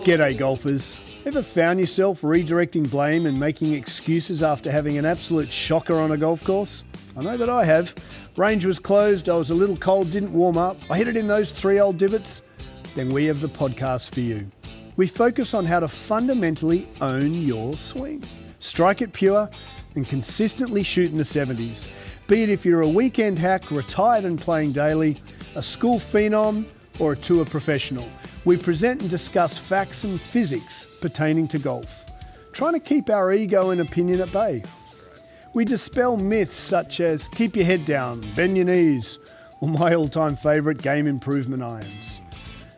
G'day golfers. Ever found yourself redirecting blame and making excuses after having an absolute shocker on a golf course? I know that I have. Range was closed, I was a little cold, didn't warm up, I hit it in those 3 old divots. Then we have the podcast for you. We focus on how to fundamentally own your swing. Strike it pure and consistently shoot in the 70s. Be it if you're a weekend hack, retired and playing daily, a school phenom, or a tour professional. We present and discuss facts and physics pertaining to golf, trying to keep our ego and opinion at bay. We dispel myths such as keep your head down, bend your knees, or my all-time favourite, game improvement irons.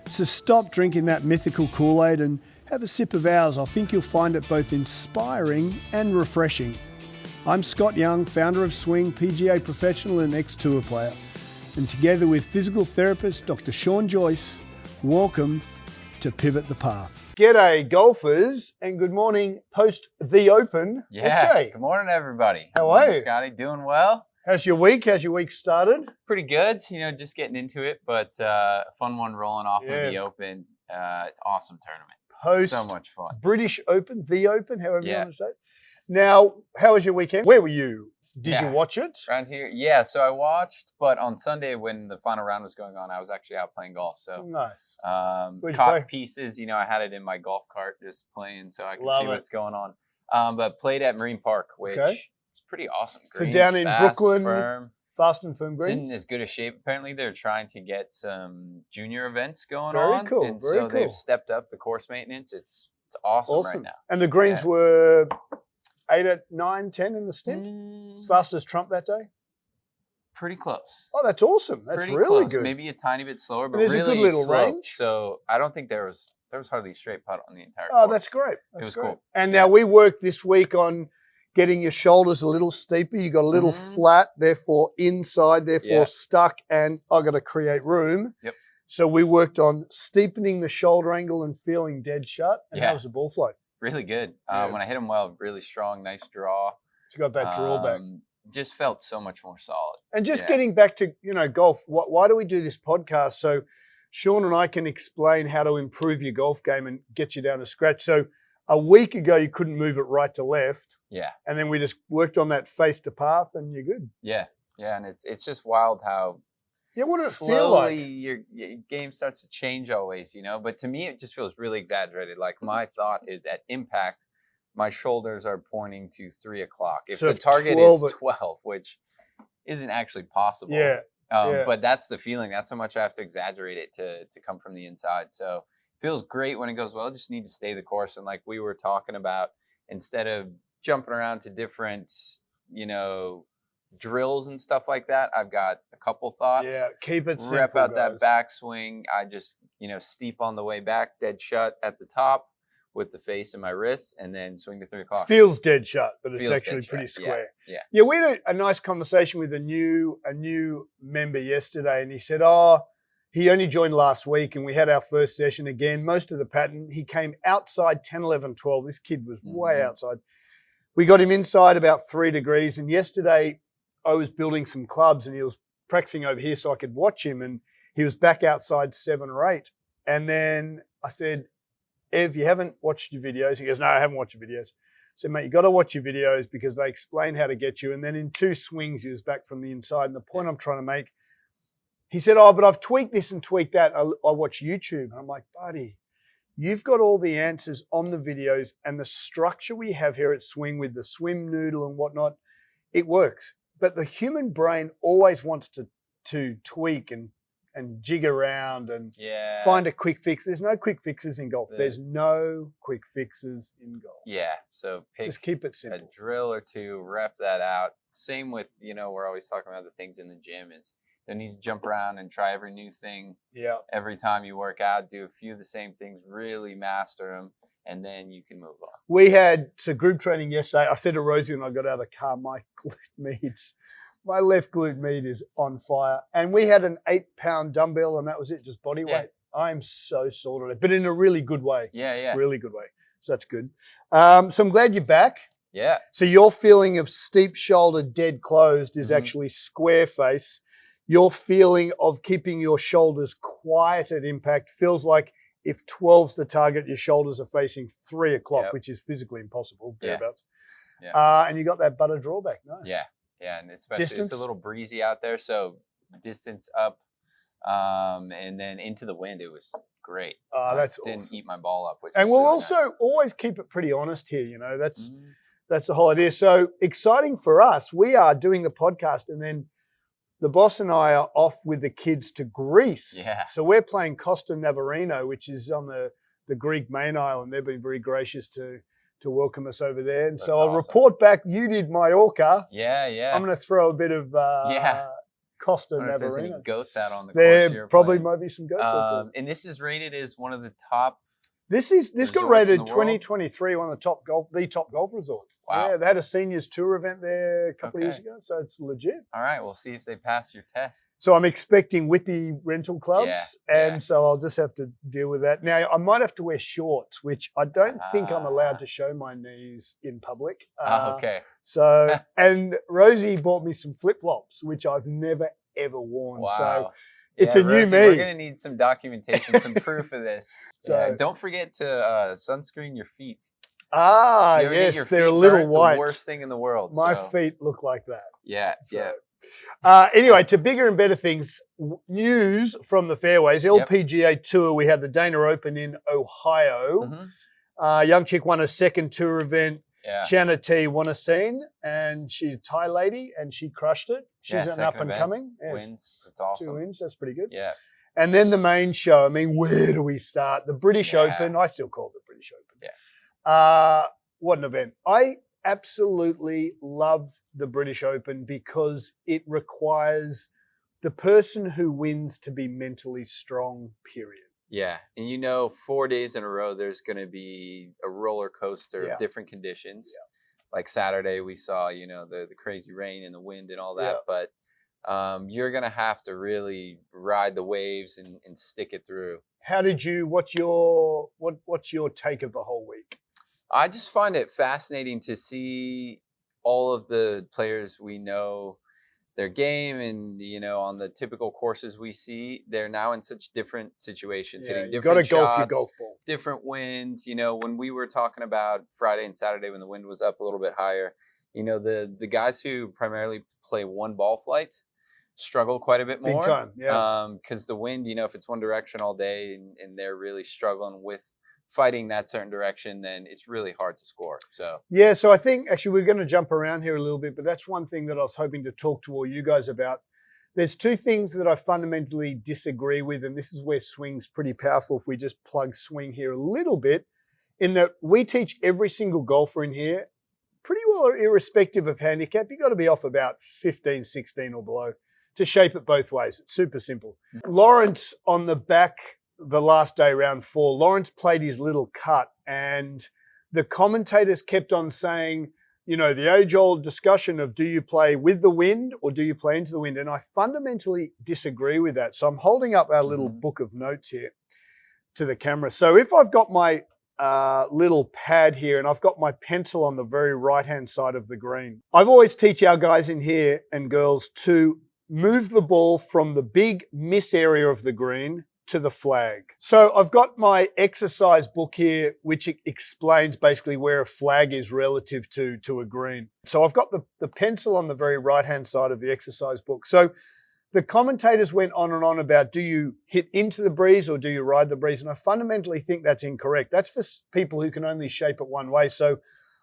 So stop drinking that mythical Kool-Aid and have a sip of ours. I think you'll find it both inspiring and refreshing. I'm Scott Young, founder of Swing, PGA professional and ex-tour player. And together with physical therapist Dr. Sean Joyce, welcome to Pivot the Path. G'day golfers and good morning post the Open. Yeah, SJ. good morning everybody. How are you? Scotty, doing well? How's your week? How's your week started? Pretty good, just getting into it, but fun one rolling off of the Open. It's an awesome tournament. So much fun. British Open, the Open, however you want to say it. Now, how was your weekend? Where were you? Did you watch it? Around here? Yeah, so I watched, but on Sunday when the final round was going on, I was actually out playing golf. So nice. Caught pieces, I had it in my golf cart just playing so I could see what's going on. But played at Marine Park, which is pretty awesome. Greens, so down in Brooklyn, firm. Fast and firm greens? It's in as good a shape. Apparently they're trying to get some junior events going on. Very cool. So they've stepped up the course maintenance. It's awesome right now. And the greens were 8 at 9, 10 in the stint? As fast as Trump that day? Pretty close. Oh, that's awesome. That's pretty really close. good. Maybe a tiny bit slower, but there's really a good little slow. range. So I don't think there was hardly a straight putt on the entire course. Oh, that's great. It was cool. And now we worked this week on getting your shoulders a little steeper. You got a little flat, therefore inside, therefore stuck, and I got to create room. Yep. So we worked on steepening the shoulder angle and feeling dead shut. And how was the ball flow? Really good. When I hit them well, really strong, nice draw. So you got that drawback. Just felt so much more solid. And just getting back to, golf, why do we do this podcast? So Sean and I can explain how to improve your golf game and get you down to scratch. So a week ago, you couldn't move it right to left. Yeah. And then we just worked on that face to path and you're good. Yeah. Yeah. And it's just wild how what does it feel like? Your game starts to change always, But to me, it just feels really exaggerated. Like my thought is at impact, my shoulders are pointing to 3 o'clock. If the target is 12, which isn't actually possible. Yeah. But that's the feeling. That's how much I have to exaggerate it to come from the inside. So it feels great when it goes well. I just need to stay the course. And like we were talking about, instead of jumping around to different, drills and stuff like that, I've got a couple thoughts. Yeah, keep it simple, Rep out guys. that backswing. I just, steep on the way back, dead shut at the top with the face and my wrists, and then swing to 3 o'clock. Feels dead shut, but it's actually pretty square. Yeah, we had a nice conversation with a new member yesterday, and he said, he only joined last week, and we had our first session again. Most of the pattern, he came outside 10, 11, 12. This kid was way outside. We got him inside about 3 degrees, and yesterday I was building some clubs, and he was practicing over here so I could watch him, and he was back outside 7 or 8. And then I said, Ev, you haven't watched your videos? He goes, no, I haven't watched your videos. I said, mate, you got to watch your videos because they explain how to get you. And then in 2 swings, he was back from the inside. And the point I'm trying to make, he said, but I've tweaked this and tweaked that. I watch YouTube. And I'm like, buddy, you've got all the answers on the videos, and the structure we have here at Swing with the swim noodle and whatnot, it works. But the human brain always wants to tweak and jig around and find a quick fix. There's no quick fixes in golf. There's no quick fixes in golf. Yeah, so just keep it simple. A drill or 2, rep that out. Same with, we're always talking about the things in the gym is you need to jump around and try every new thing. Yeah. Every time you work out, do a few of the same things, really master them, and then you can move on. We had group training yesterday. I said to Rosie when I got out of the car, my left glute med is on fire. And we had an 8-pound dumbbell, and that was it, just body weight. I am so sore at it, but in a really good way. Yeah. Really good way. So that's good. So I'm glad you're back. Yeah. So your feeling of steep shoulder, dead closed is actually square face. Your feeling of keeping your shoulders quiet at impact feels like if 12's the target, your shoulders are facing 3 o'clock, which is physically impossible, thereabouts. Yeah. And you got that butter drawback. Nice. Yeah. Yeah. And especially it's a little breezy out there. So distance up and then into the wind, it was great. That's didn't awesome. Eat my ball up. And we'll also always keep it pretty honest here. You know, that's the whole idea. So exciting for us. We are doing the podcast and then the boss and I are off with the kids to Greece. Yeah. So we're playing Costa Navarino, which is on the Greek main island. They've been very gracious to welcome us over there. And so I'll report back. You did Mallorca. Yeah. I'm going to throw a bit of Costa Navarino. If there's any goats out on the course. There probably might be some goats. And this is rated as one of the top. This got rated 2023 one of the top golf resort. Wow. Yeah, they had a seniors tour event there a couple of years ago, so it's legit. All right, we'll see if they pass your test. So I'm expecting whippy rental clubs, so I'll just have to deal with that. Now, I might have to wear shorts, which I don't think I'm allowed to show my knees in public. Okay. So, and Rosie bought me some flip-flops, which I've never, ever worn. Wow. So it's a Rosie, new me. We're going to need some documentation, some proof of this. So don't forget to sunscreen your feet. Yes, they're a little white. It's the worst thing in the world. My feet look like that. Yeah. Anyway, to bigger and better things, news from the fairways. LPGA Tour, we had the Dana Open in Ohio. Young chick won a second tour event. Channa T won a scene, and she's a Thai lady, and she crushed it. She's an up and coming. Wins. That's awesome. 2 wins. That's pretty good. Yeah. And then the main show. I mean, where do we start? The British Open. I still call it the British Open. Yeah. What an event. I absolutely love the British Open because it requires the person who wins to be mentally strong, period. Yeah. And 4 days in a row, there's going to be a roller coaster of different conditions. Yeah. Like Saturday, we saw, the crazy rain and the wind and all that. But you're going to have to really ride the waves and stick it through. What's your take of the whole week? I just find it fascinating to see all of the players we know, their game, and on the typical courses we see, they're now in such different situations, hitting different shots, golf your golf ball, different winds. When we were talking about Friday and Saturday when the wind was up a little bit higher, the guys who primarily play one ball flight struggle quite a bit more. Big time, yeah. Because the wind, if it's one direction all day and they're really struggling with fighting that certain direction, then it's really hard to score. So I think actually we're going to jump around here a little bit, but that's one thing that I was hoping to talk to all you guys about. There's two things that I fundamentally disagree with, and this is where swing's pretty powerful if we just plug swing here a little bit, in that we teach every single golfer in here, pretty well irrespective of handicap, you've got to be off about 15, 16 or below to shape it both ways. It's super simple. Lawrence on the back, the last day, round 4, Lawrence played his little cut, and the commentators kept on saying, the age-old discussion of do you play with the wind or do you play into the wind? And I fundamentally disagree with that. So I'm holding up our little book of notes here to the camera. So if I've got my little pad here and I've got my pencil on the very right-hand side of the green, I've always teach our guys in here and girls to move the ball from the big miss area of the green to the flag. So I've got my exercise book here, which explains basically where a flag is relative to a green. So I've got the pencil on the very right-hand side of the exercise book. So the commentators went on and on about, do you hit into the breeze or do you ride the breeze? And I fundamentally think that's incorrect. That's for people who can only shape it one way. So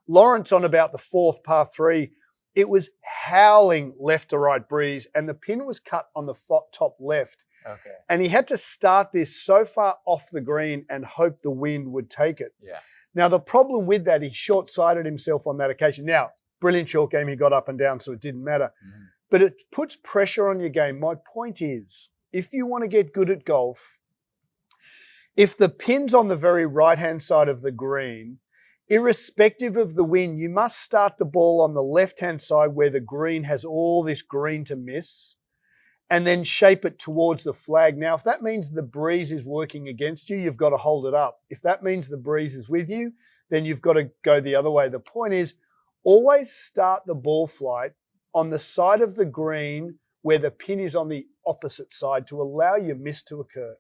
Lawrence on about the 4th par 3, it was howling left to right breeze, and the pin was cut on the top left. Okay. And he had to start this so far off the green and hope the wind would take it. Yeah. Now, the problem with that, he short-sighted himself on that occasion. Now, brilliant short game, he got up and down, so it didn't matter. Mm-hmm. But it puts pressure on your game. My point is, if you want to get good at golf, if the pin's on the very right-hand side of the green, irrespective of the wind, you must start the ball on the left-hand side where the green has all this green to miss, and then shape it towards the flag. Now, if that means the breeze is working against you, you've got to hold it up. If that means the breeze is with you, then you've got to go the other way. The point is, always start the ball flight on the side of the green where the pin is on the opposite side to allow your miss to occur.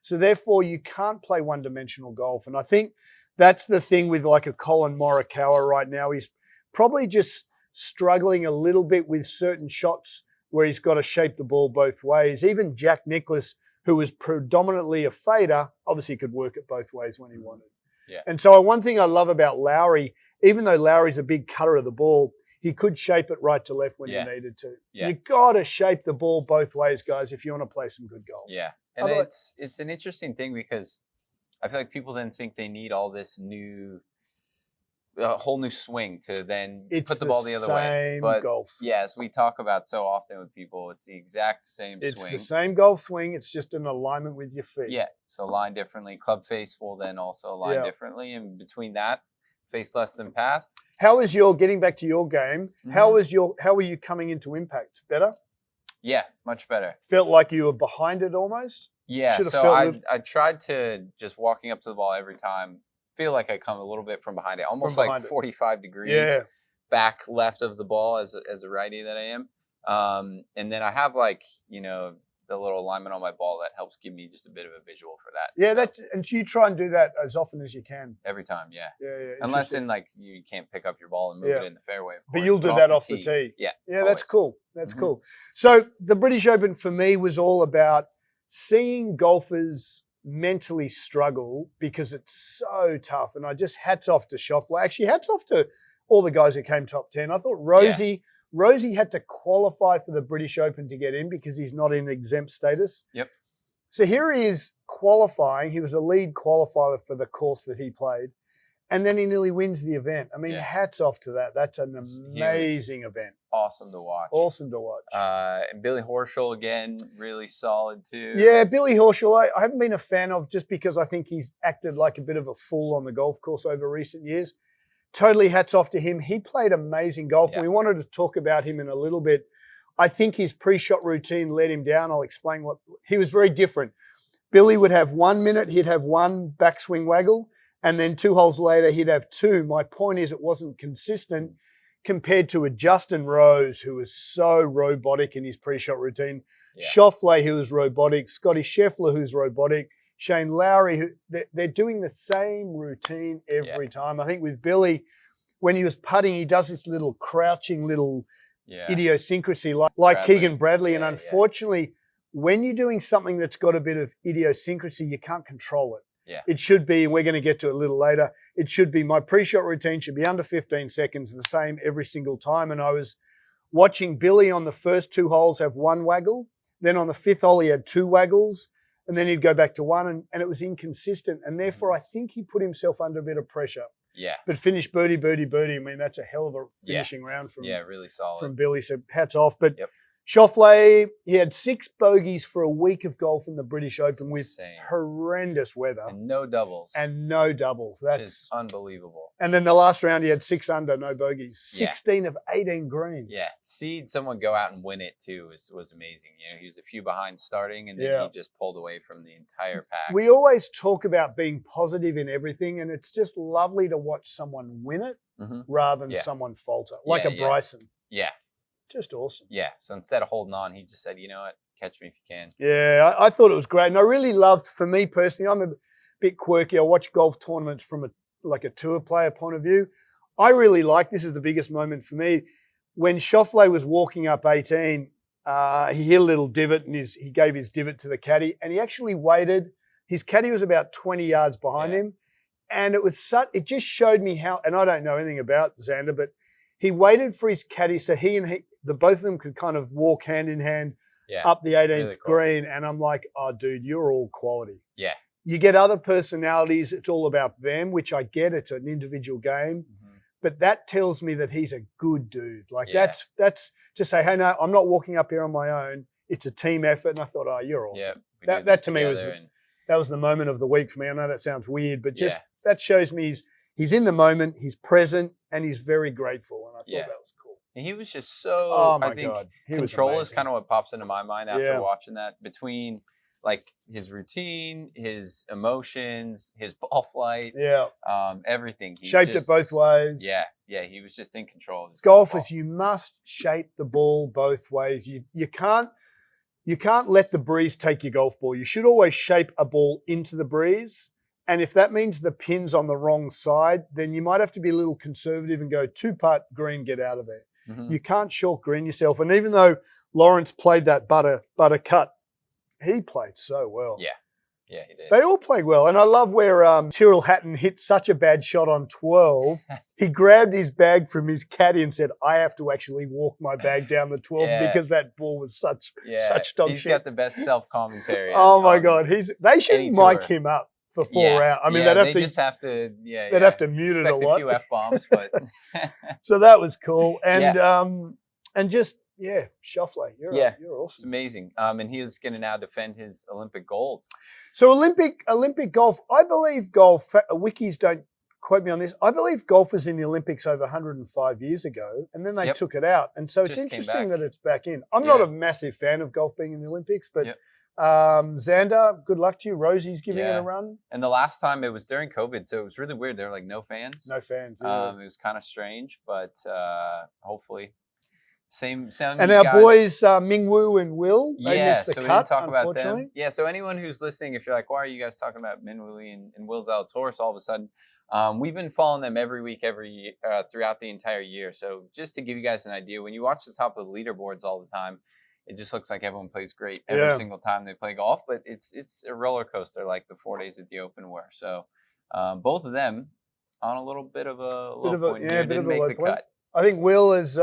So therefore, you can't play one-dimensional golf. And I think that's the thing with like a Colin Morikawa right now. He's probably just struggling a little bit with certain shots where he's got to shape the ball both ways. Even Jack Nicklaus, who was predominantly a fader, obviously could work it both ways when he wanted. Yeah. And so one thing I love about Lowry, even though Lowry's a big cutter of the ball, he could shape it right to left when you needed to. Yeah. You got to shape the ball both ways, guys, if you want to play some good golf. Yeah. And it's an interesting thing because I feel like people then think they need all this a whole new swing to then put the ball the other way. But golf swing. As we talk about so often with people, it's the exact same swing. It's the same golf swing. It's just an alignment with your feet. Yeah. So line differently. Club face will then also align differently. And between that, face less than path. How is getting back to your game? How were you coming into impact? Better? Yeah, much better. Felt like you were behind it almost? Yeah. So I tried to just walking up to the ball every time. Feel like I come a little bit from behind it, almost like 45 degrees back left of the ball as a righty that I am. And then I have like, the little alignment on my ball that helps give me just a bit of a visual for that. Yeah, and you try and do that as often as you can. Every time, yeah. Yeah. Unless you can't pick up your ball and move it in the fairway. Of course, but you'll do that off the tee. Yeah. Yeah, always. That's cool. That's cool. So the British Open for me was all about seeing golfers mentally struggle because it's so tough. And I just hats off to Schauffele. Actually, hats off to all the guys who came top 10. I thought Rosie had to qualify for the British Open to get in because he's not in exempt status. Yep. So here he is qualifying. He was a lead qualifier for the course that he played. And then he nearly wins the event. I mean, hats off to that. That's an amazing event. Awesome to watch. Awesome to watch. And Billy Horschel, again, really solid too. Yeah, Billy Horschel, I haven't been a fan of just because I think he's acted like a bit of a fool on the golf course over recent years. Totally hats off to him. He played amazing golf. Yeah. We wanted to talk about him in a little bit. I think his pre-shot routine let him down. I'll explain what. He was very different. Billy would have 1 minute, he'd have one backswing waggle, and then 2 holes later, he'd have 2. My point is it wasn't consistent compared to a Justin Rose, who was so robotic in his pre-shot routine. Yeah. Schauffele, who was robotic. Scotty Scheffler, who's robotic. Shane Lowry, they're doing the same routine every time. I think with Billy, when he was putting, he does this little crouching little idiosyncrasy like Keegan Bradley. And unfortunately, when you're doing something that's got a bit of idiosyncrasy, you can't control it. Yeah. It should be, and we're going to get to it a little later, it should be, my pre-shot routine should be under 15 seconds, the same every single time. And I was watching Billy on the first 2 holes have 1 waggle. Then on the 5th hole, he had 2 waggles. And then he'd go back to 1, and it was inconsistent. And therefore, I think he put himself under a bit of pressure. Yeah. But finished birdie, birdie, birdie. I mean, that's a hell of a finishing round from really solid from Billy. So hats off. But Schauffele, he had 6 bogeys for a week of golf in the British Open with horrendous weather. And no doubles. That's unbelievable. And then the last round, he had 6 under, no bogeys. 16 of 18 greens. Yeah. Seeing someone go out and win it, too, was amazing. He was a few behind starting, and then he just pulled away from the entire pack. We always talk about being positive in everything, and it's just lovely to watch someone win it rather than someone falter, like a Bryson. Yeah. Just awesome. Yeah. So instead of holding on, he just said, you know what, catch me if you can. Yeah, I thought it was great. And I really loved, for me personally, I'm a bit quirky. I watch golf tournaments from a tour player point of view. I really like, this is the biggest moment for me, when Schauffele was walking up 18, he hit a little divot and he gave his divot to the caddy, and he actually waited. His caddy was about 20 yards behind him. And it just showed me how, and I don't know anything about Xander, but he waited for his caddy so both of them could kind of walk hand in hand up the 18th really cool. green. And I'm like, oh, dude, you're all quality. Yeah. You get other personalities. It's all about them, which I get. It's an individual game. But that tells me that he's a good dude. Like that's to say, hey, no, I'm not walking up here on my own. It's a team effort. And I thought, oh, you're awesome. Yeah, that to me was the moment of the week for me. I know that sounds weird, but just that shows me he's in the moment, he's present, and he's very grateful. And I thought that was cool. And he was just so, I think, God. Control is kind of what pops into my mind after watching that. Between like his routine, his emotions, his ball flight, everything. He shaped it both ways. Yeah, he was just in control of his golfers. You must shape the ball both ways. You can't let the breeze take your golf ball. You should always shape a ball into the breeze. And if that means the pin's on the wrong side, then you might have to be a little conservative and go 2-putt green, get out of there. You can't short green yourself. And even though Lawrence played that butter cut, he played so well. Yeah, he did. They all played well. And I love where Tyrrell Hatton hit such a bad shot on 12. He grabbed his bag from his caddy and said, I have to actually walk my bag down the 12 because that ball was such dog shit. He's got the best self-commentary. Oh, my God. They should mic him up for 4 rounds. I mean, they'd have to just have to, they'd have to mute it a lot. A few F-bombs, but. So that was cool. And just, Schauffele, you're awesome. It's amazing. And he is going to now defend his Olympic gold. So Olympic golf, I believe golf, wikis don't quote me on this, I believe golf was in the Olympics over 105 years ago, and then they took it out. And so it's interesting that it's back in. I'm not a massive fan of golf being in the Olympics, but Xander, good luck to you. Rosie's giving it a run. And the last time it was during COVID, so it was really weird. There were like no fans. No fans, It was kind of strange, but hopefully... Same and our guys. Boys, Mingwu and Will, they missed the so cut, we didn't talk unfortunately. About them. Yeah, so anyone who's listening, if you're like, why are you guys talking about Mingwu and Will Zalatoris all of a sudden? We've been following them every week, throughout the entire year. So just to give you guys an idea, when you watch the top of the leaderboards all the time, it just looks like everyone plays great every single time they play golf. But it's a roller coaster like the 4 days at the Open were. So both of them on a little bit of a low point here, didn't make the cut. I think Will is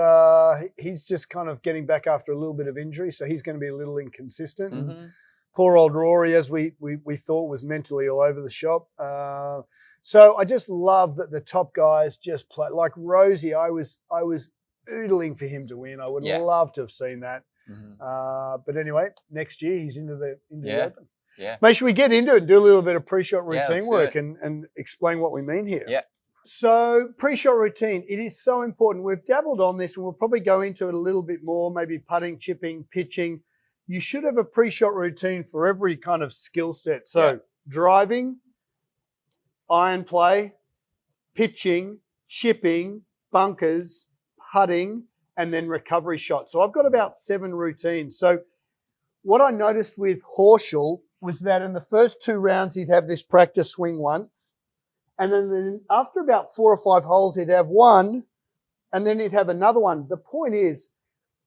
he's just kind of getting back after a little bit of injury, so he's going to be a little inconsistent. And poor old Rory, as we thought, was mentally all over the shop. So I just love that the top guys just play. Like Rosie, I was oodling for him to win. I would love to have seen that. But anyway, next year he's into the Open. Yeah. Mate, should we get into it and do a little bit of pre-shot routine work and explain what we mean here? Yeah. So pre-shot routine, it is so important. We've dabbled on this and we'll probably go into it a little bit more, maybe putting, chipping, pitching. You should have a pre-shot routine for every kind of skill set. So driving, iron play, pitching, chipping, bunkers, putting, and then recovery shots. So I've got about 7 routines. So what I noticed with Horschel was that in the first 2 rounds, he'd have this practice swing once. And then after about 4 or 5 holes, he'd have one, and then he'd have another one. The point is,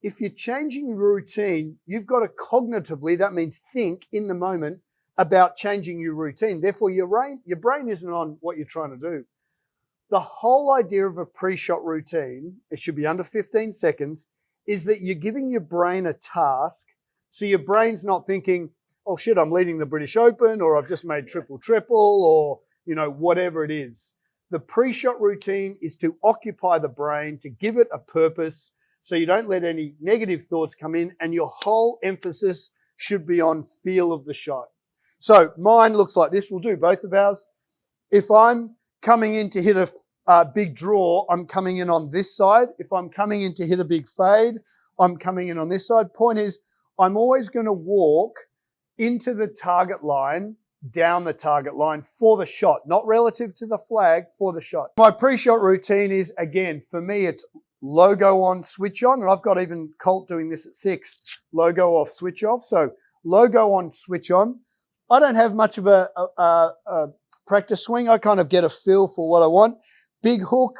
if you're changing routine, you've got to cognitively, that means think in the moment about changing your routine. Therefore, your brain isn't on what you're trying to do. The whole idea of a pre-shot routine, it should be under 15 seconds, is that you're giving your brain a task. So your brain's not thinking, oh shit, I'm leading the British Open, or I've just made triple, or whatever it is. The pre-shot routine is to occupy the brain, to give it a purpose, so you don't let any negative thoughts come in, and your whole emphasis should be on feel of the shot. So mine looks like this. We'll do both of ours. If I'm coming in to hit a big draw, I'm coming in on this side. If I'm coming in to hit a big fade, I'm coming in on this side. Point is, I'm always going to walk into the target line, down the target line for the shot, not relative to the flag, for the shot. My pre-shot routine is, again, for me, it's logo on, switch on, and I've got even Colt doing this at 6, logo off, switch off. So logo on, switch on. I don't have much of a practice swing. I kind of get a feel for what I want. Big hook,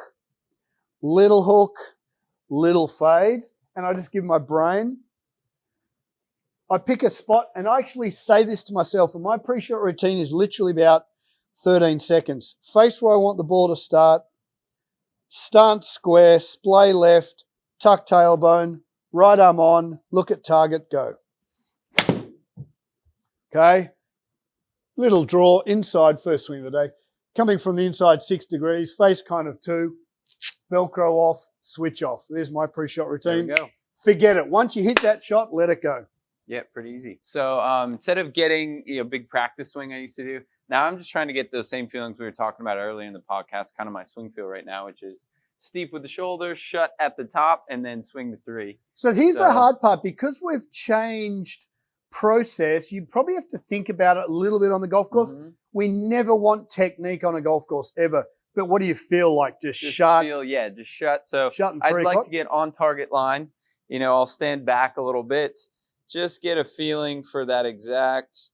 little fade, and I just give my brain. I pick a spot, and I actually say this to myself, and my pre-shot routine is literally about 13 seconds. Face where I want the ball to start, stance square, splay left, tuck tailbone, right arm on, look at target, go. Okay? Little draw, inside, first swing of the day. Coming from the inside 6 degrees, face kind of 2, Velcro off, switch off. There's my pre-shot routine. There we go. Forget it. Once you hit that shot, let it go. Yeah, pretty easy. So instead of getting big practice swing I used to do, now I'm just trying to get those same feelings we were talking about earlier in the podcast, kind of my swing feel right now, which is steep with the shoulders, shut at the top, and then swing to 3. So here's the hard part. Because we've changed process, you probably have to think about it a little bit on the golf course. We never want technique on a golf course ever. But what do you feel like? Just shut? Just shut. So I'd like to get on target line. You know, I'll stand back a little bit. Just get a feeling for that exact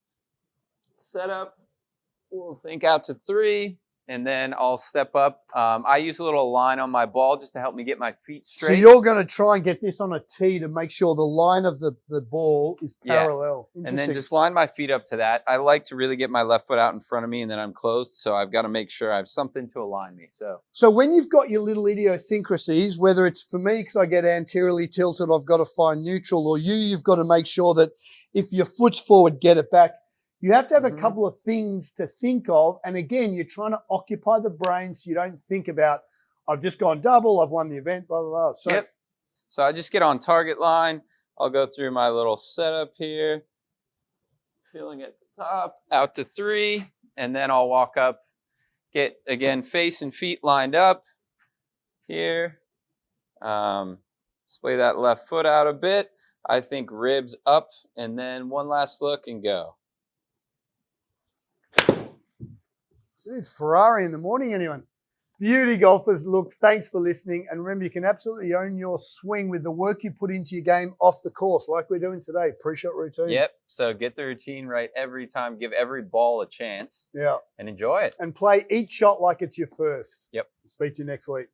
setup. We'll think out to 3. And then I'll step up. I use a little line on my ball just to help me get my feet straight. So you're going to try and get this on a tee to make sure the line of the ball is parallel. Yeah. And then just line my feet up to that. I like to really get my left foot out in front of me, and then I'm closed. So I've got to make sure I have something to align me. So when you've got your little idiosyncrasies, whether it's for me because I get anteriorly tilted, I've got to find neutral, or you've got to make sure that if your foot's forward, get it back. You have to have a couple of things to think of. And again, you're trying to occupy the brain so you don't think about, I've just gone double, I've won the event, blah, blah, blah. So I just get on target line. I'll go through my little setup here. Feeling at the top, out to 3. And then I'll walk up, get, again, face and feet lined up here. Splay that left foot out a bit. I think ribs up, and then one last look and go. Dude, Ferrari in the morning, anyone? Beauty golfers, look, thanks for listening. And remember, you can absolutely own your swing with the work you put into your game off the course, like we're doing today, pre-shot routine. Yep, so get the routine right every time. Give every ball a chance. Yeah. And enjoy it. And play each shot like it's your first. Yep. Speak to you next week.